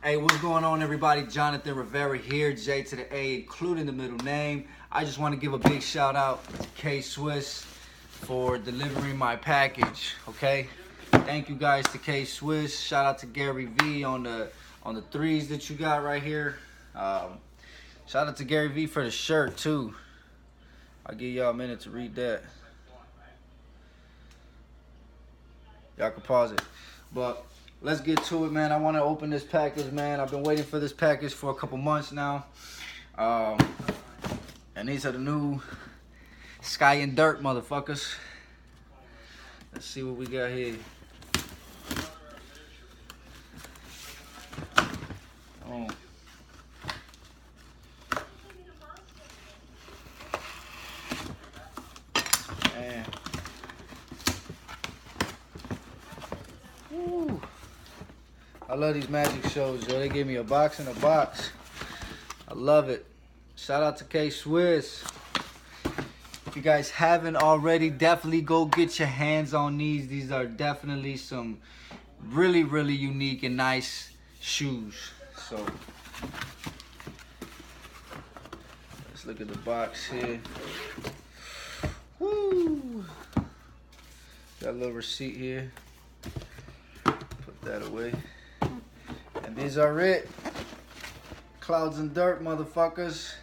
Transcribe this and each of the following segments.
Hey, what's going on, everybody? Jonathan Rivera here, J to the A, including the middle name. I just want to give a big shout out to K-Swiss for delivering my package, okay? Thank you guys to K-Swiss. Shout out to Gary Vee on the threes that you got right here. Shout out to Gary Vee for the shirt, too. I'll give y'all a minute to read that. Y'all can pause it. But let's get to it, man. I want to open this package, man. I've been waiting for this package for a couple months now. And these are the new Sky and Dirt motherfuckers. Let's see what we got here. Oh. Man. Woo. I love these magic shows, yo. They give me a box in a box. I love it. Shout out to K-Swiss. If you guys haven't already, definitely go get your hands on these. These are definitely some really, really unique and nice shoes. So, let's look at the box here. Woo! Got a little receipt here. Put that away. And these are it. Clouds and Dirt, motherfuckers.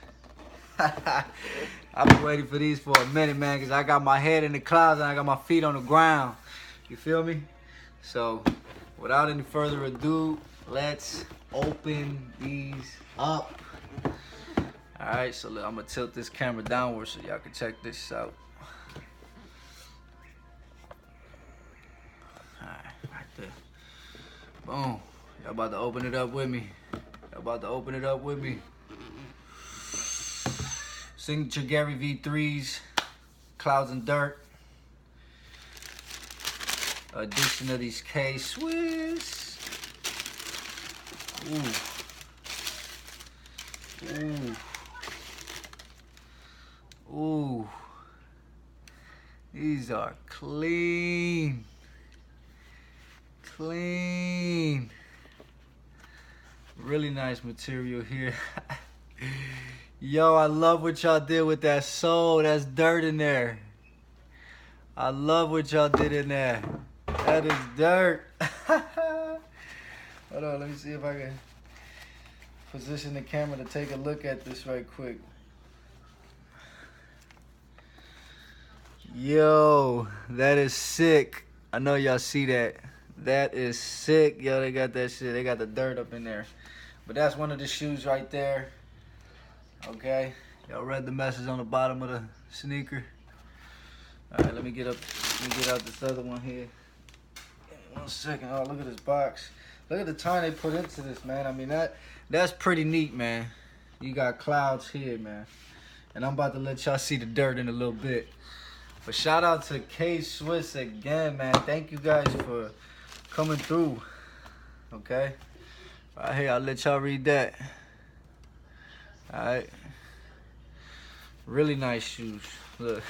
I've been waiting for these for a minute, man, because I got my head in the clouds and I got my feet on the ground. You feel me? So, without any further ado, let's open these up. Alright, so look, I'm going to tilt this camera downward so y'all can check this out. Alright, right there. Boom. Y'all about to open it up with me. Y'all about to open it up with me. Signature Gary Vee 3s, Clouds and Dirt. Addition of these K-Swiss. Ooh. Ooh. Ooh. These are clean. Clean. Really nice material here. Yo, I love what y'all did with that sole. That's dirt in there. I love what y'all did in there. That is dirt. Hold on, let me see if I can position the camera to take a look at this right quick. Yo, that is sick. I know y'all see that. That is sick. Yo, they got that shit. They got the dirt up in there. But that's one of the shoes right there. Okay, y'all read the message on the bottom of the sneaker. All right, let me get out this other one here. One second. Oh, look at this box. Look at the time they put into this, man. I mean, that's pretty neat, man. You got clouds here, man. And I'm about to let y'all see the dirt in a little bit. But shout out to K-Swiss again, man. Thank you guys for coming through. Okay. Right here, I'll let y'all read that. Alright. Really nice shoes. Look.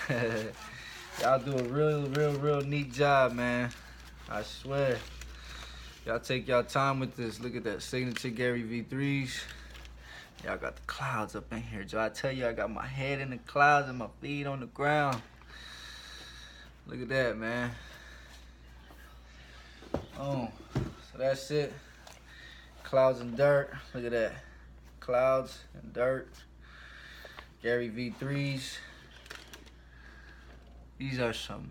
Y'all do a real neat job, man. I swear. Y'all take y'all time with this. Look at that. Signature Gary Vee 3s. Y'all got the clouds up in here, Joe. I tell you, I got my head in the clouds and my feet on the ground. Look at that, man. Oh. So that's it. Clouds and Dirt. Look at that. Clouds and Dirt. Gary Vee 3s. These are some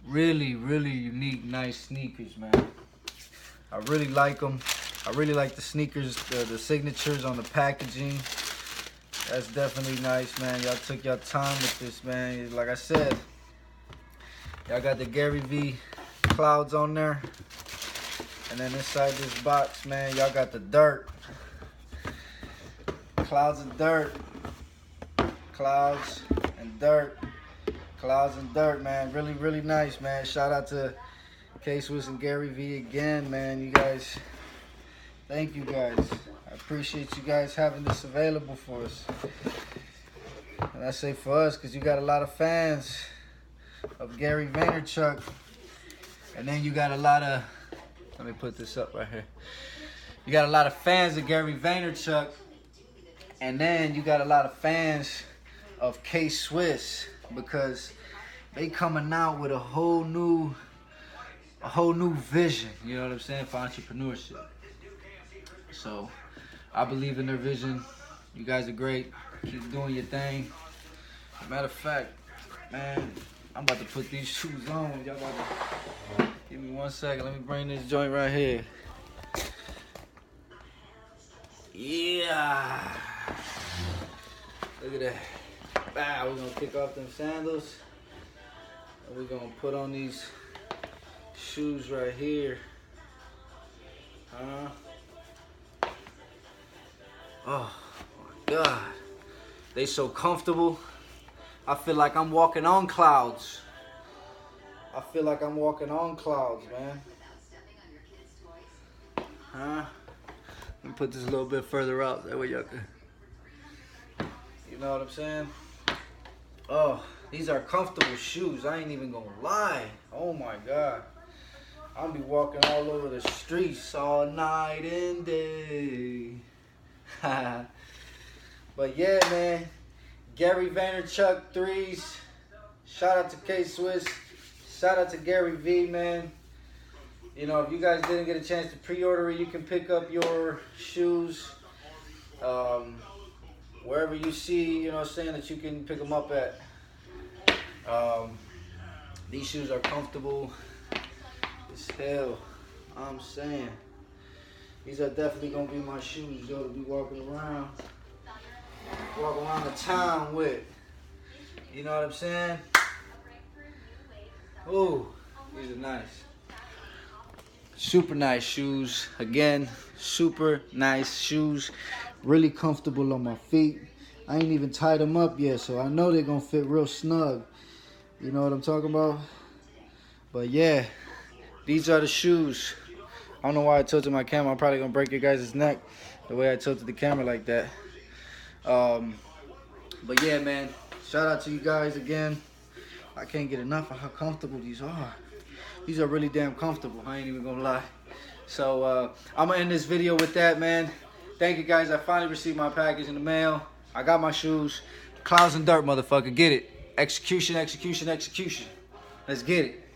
really unique, nice sneakers, man. I really like them. I really like the sneakers, the signatures on the packaging. That's definitely nice, man. Y'all took your time with this, man. Like I said, y'all got the Gary Vee clouds on there. And then inside this box, man, y'all got the dirt. Clouds and Dirt. Clouds and Dirt. Clouds and Dirt, man. Really nice, man. Shout out to K-Swiss and Gary Vee again, man. You guys, thank you guys. I appreciate you guys having this available for us. And I say for us because you got a lot of fans of Gary Vaynerchuk. And then you got a lot of, let me put this up right here. You got a lot of fans of Gary Vaynerchuk, and then you got a lot of fans of K-Swiss, because they coming out with a whole new vision, you know what I'm saying, for entrepreneurship. So I believe in their vision. You guys are great. Keep doing your thing. Matter of fact, man, I'm about to put these shoes on. Y'all about to give me 1 second. Let me bring this joint right here. Yeah. Look at that. Wow, we're gonna kick off them sandals. And we're gonna put on these shoes right here. Oh my God. They so comfortable. I feel like I'm walking on clouds. I feel like I'm walking on clouds, man. Let me put this a little bit further out. That way y'all can, you know what I'm saying? Oh, these are comfortable shoes. I ain't even gonna lie. Oh my God. I'll be walking all over the streets all night and day. But yeah, man. Gary Vaynerchuk 3s. Shout out to K-Swiss. Shout out to Gary Vee, man. You know, if you guys didn't get a chance to pre-order it, you can pick up your shoes wherever you see, you know what I'm saying, that you can pick them up at. These shoes are comfortable as hell. I'm saying. These are definitely going to be my shoes, yo, to be walking around the town with. You know what I'm saying? Ooh, these are nice. Super nice shoes. Again, super nice shoes. Really comfortable on my feet. I ain't even tied them up yet, so I know they're going to fit real snug. You know what I'm talking about? But yeah, these are the shoes. I don't know why I tilted my camera. I'm probably going to break your guys' neck the way I tilted the camera like that. But yeah, man, shout out to you guys again. I can't get enough of how comfortable these are. These are really damn comfortable. I ain't even gonna lie. So I'm gonna end this video with that, man. Thank you guys. I finally received my package in the mail. I got my shoes. Clouds and dirt, motherfucker. Get it. Execution, execution, execution. Let's get it.